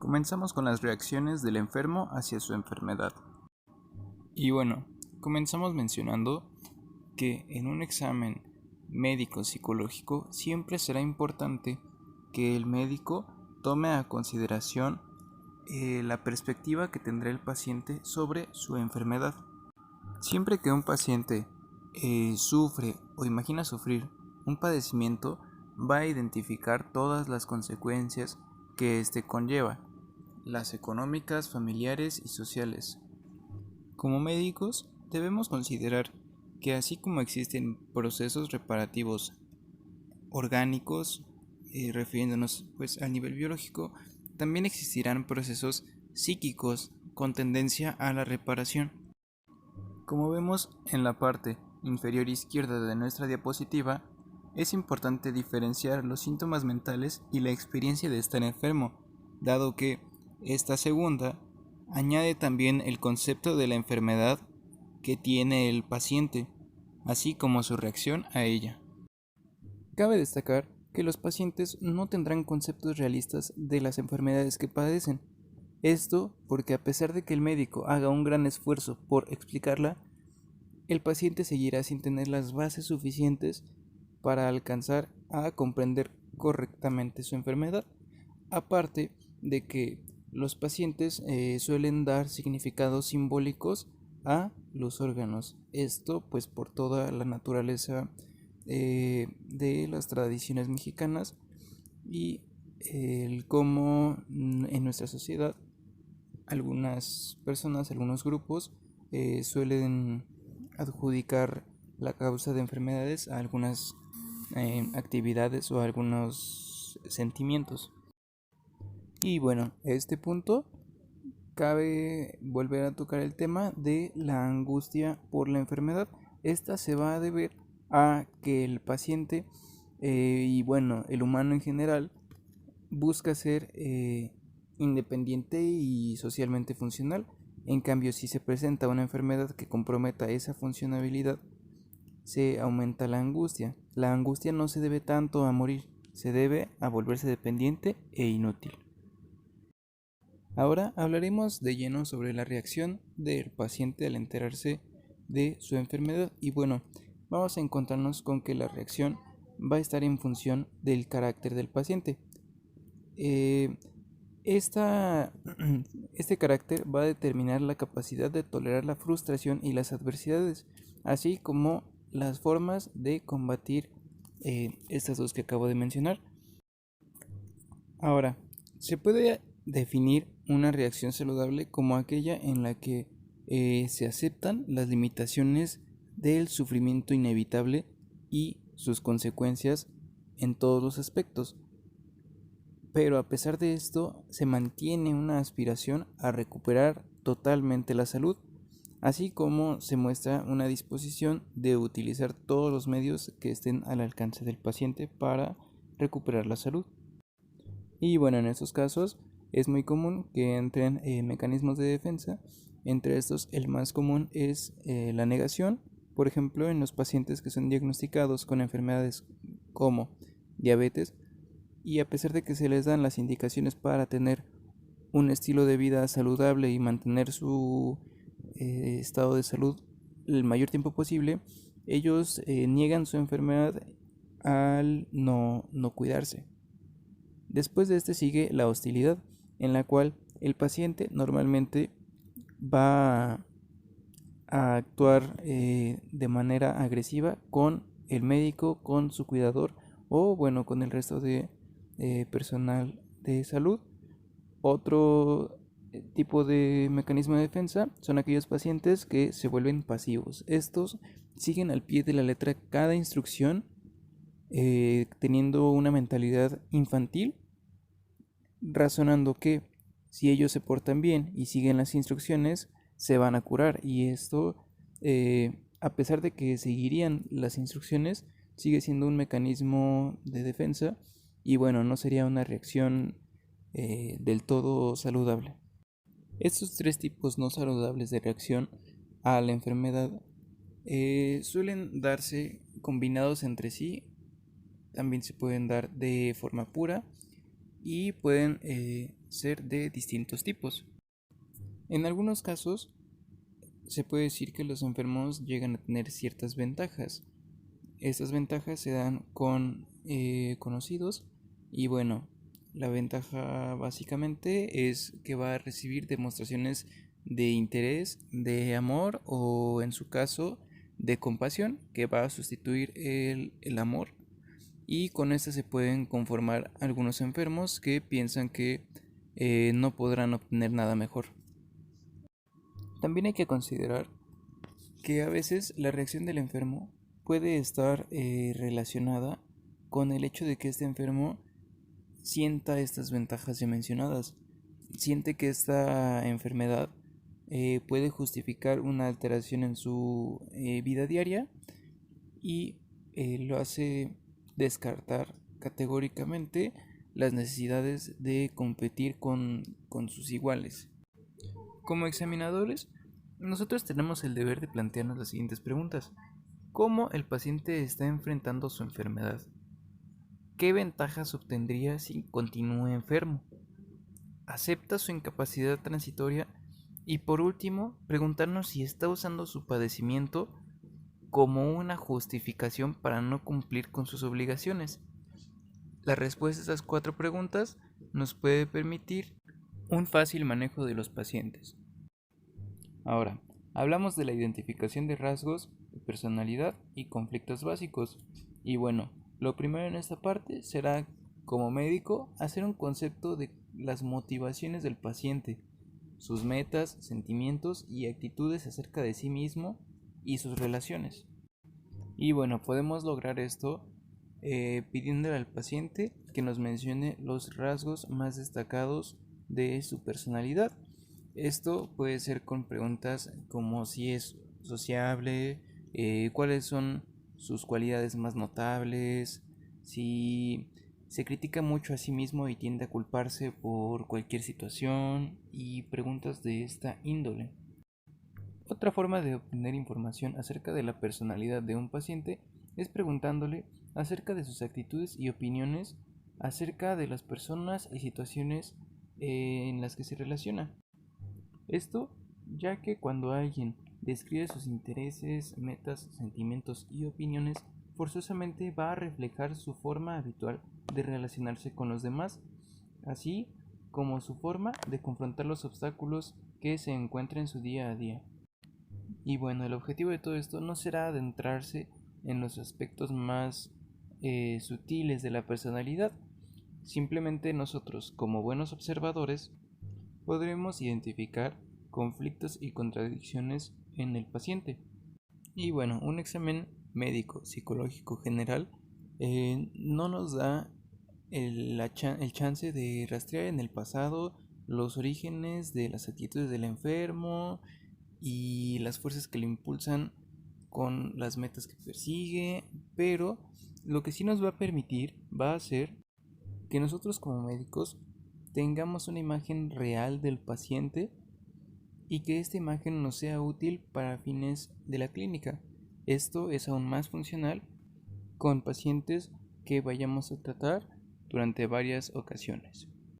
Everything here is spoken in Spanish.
Comenzamos con las reacciones del enfermo hacia su enfermedad. Y bueno, comenzamos mencionando que en un examen médico-psicológico siempre será importante que el médico tome a consideración la perspectiva que tendrá el paciente sobre su enfermedad. Siempre que un paciente sufre o imagina sufrir un padecimiento, va a identificar todas las consecuencias que éste conlleva, las económicas, familiares y sociales. Como médicos, debemos considerar que así como existen procesos reparativos orgánicos, refiriéndonos pues al nivel biológico, también existirán procesos psíquicos con tendencia a la reparación. Como vemos en la parte inferior izquierda de nuestra diapositiva, es importante diferenciar los síntomas mentales y la experiencia de estar enfermo, dado que esta segunda añade también el concepto de la enfermedad que tiene el paciente, así como su reacción a ella. Cabe destacar que los pacientes no tendrán conceptos realistas de las enfermedades que padecen. Esto porque a pesar de que el médico haga un gran esfuerzo por explicarla, el paciente seguirá sin tener las bases suficientes para alcanzar a comprender correctamente su enfermedad. Aparte de que los pacientes suelen dar significados simbólicos a los órganos. Esto pues por toda la naturaleza de las tradiciones mexicanas y el cómo en nuestra sociedad algunas personas, algunos grupos suelen adjudicar la causa de enfermedades a algunas actividades o a algunos sentimientos. Y bueno, a este punto cabe volver a tocar el tema de la angustia por la enfermedad. Esta se va a deber a que el paciente y bueno, el humano en general busca ser independiente y socialmente funcional. En cambio, si se presenta una enfermedad que comprometa esa funcionabilidad, se aumenta la angustia. La angustia no se debe tanto a morir, se debe a volverse dependiente e inútil. Ahora hablaremos de lleno sobre la reacción del paciente al enterarse de su enfermedad y bueno, vamos a encontrarnos con que la reacción va a estar en función del carácter del paciente. Este carácter va a determinar la capacidad de tolerar la frustración y las adversidades, así como las formas de combatir estas dos que acabo de mencionar. Ahora, se puede definir una reacción saludable como aquella en la que se aceptan las limitaciones del sufrimiento inevitable y sus consecuencias en todos los aspectos. Pero a pesar de esto, se mantiene una aspiración a recuperar totalmente la salud, así como se muestra una disposición de utilizar todos los medios que estén al alcance del paciente para recuperar la salud. Y bueno, en estos casos es muy común que entren mecanismos de defensa. Entre estos, el más común es la negación, por ejemplo, en los pacientes que son diagnosticados con enfermedades como diabetes, y a pesar de que se les dan las indicaciones para tener un estilo de vida saludable y mantener su estado de salud el mayor tiempo posible, ellos niegan su enfermedad al no cuidarse. Después de este sigue la hostilidad, en la cual el paciente normalmente va a actuar de manera agresiva con el médico, con su cuidador o bueno, con el resto de personal de salud. Otro tipo de mecanismo de defensa son aquellos pacientes que se vuelven pasivos. Estos siguen al pie de la letra cada instrucción, teniendo una mentalidad infantil, razonando que si ellos se portan bien y siguen las instrucciones, se van a curar. Y esto, a pesar de que seguirían las instrucciones, sigue siendo un mecanismo de defensa y bueno, no sería una reacción del todo saludable. Estos tres tipos no saludables de reacción a la enfermedad suelen darse combinados entre sí, también se pueden dar de forma pura y pueden ser de distintos tipos. En algunos casos se puede decir que los enfermos llegan a tener ciertas ventajas. Estas ventajas se dan con conocidos y bueno, la ventaja básicamente es que va a recibir demostraciones de interés, de amor o en su caso de compasión que va a sustituir el amor, y con esto se pueden conformar algunos enfermos que piensan que no podrán obtener nada mejor. También hay que considerar que a veces la reacción del enfermo puede estar relacionada con el hecho de que este enfermo sienta estas ventajas ya mencionadas. Siente que esta enfermedad puede justificar una alteración en su vida diaria y lo hace descartar categóricamente las necesidades de competir con sus iguales. Como examinadores, nosotros tenemos el deber de plantearnos las siguientes preguntas. ¿Cómo el paciente está enfrentando su enfermedad? ¿Qué ventajas obtendría si continúa enfermo? ¿Acepta su incapacidad transitoria? Y por último, preguntarnos si está usando su padecimiento como una justificación para no cumplir con sus obligaciones. La respuesta a estas 4 preguntas nos puede permitir un fácil manejo de los pacientes. Ahora, hablamos de la identificación de rasgos de personalidad y conflictos básicos. Y bueno, lo primero en esta parte será, como médico, hacer un concepto de las motivaciones del paciente, sus metas, sentimientos y actitudes acerca de sí mismo y sus relaciones. Y bueno, podemos lograr esto pidiéndole al paciente que nos mencione los rasgos más destacados de su personalidad. Esto puede ser con preguntas como si es sociable, cuáles son sus cualidades más notables, si se critica mucho a sí mismo y tiende a culparse por cualquier situación, y preguntas de esta índole. Otra forma de obtener información acerca de la personalidad de un paciente es preguntándole acerca de sus actitudes y opiniones acerca de las personas y situaciones en las que se relaciona. Esto ya que cuando alguien describe sus intereses, metas, sentimientos y opiniones, forzosamente va a reflejar su forma habitual de relacionarse con los demás, así como su forma de confrontar los obstáculos que se encuentra en su día a día. Y bueno, el objetivo de todo esto no será adentrarse en los aspectos más sutiles de la personalidad. Simplemente nosotros, como buenos observadores, podremos identificar conflictos y contradicciones en el paciente. Y bueno, un examen médico psicológico general no nos da el chance de rastrear en el pasado los orígenes de las actitudes del enfermo y las fuerzas que lo impulsan con las metas que persigue, pero lo que sí nos va a permitir va a ser que nosotros como médicos tengamos una imagen real del paciente y que esta imagen nos sea útil para fines de la clínica. Esto es aún más funcional con pacientes que vayamos a tratar durante varias ocasiones.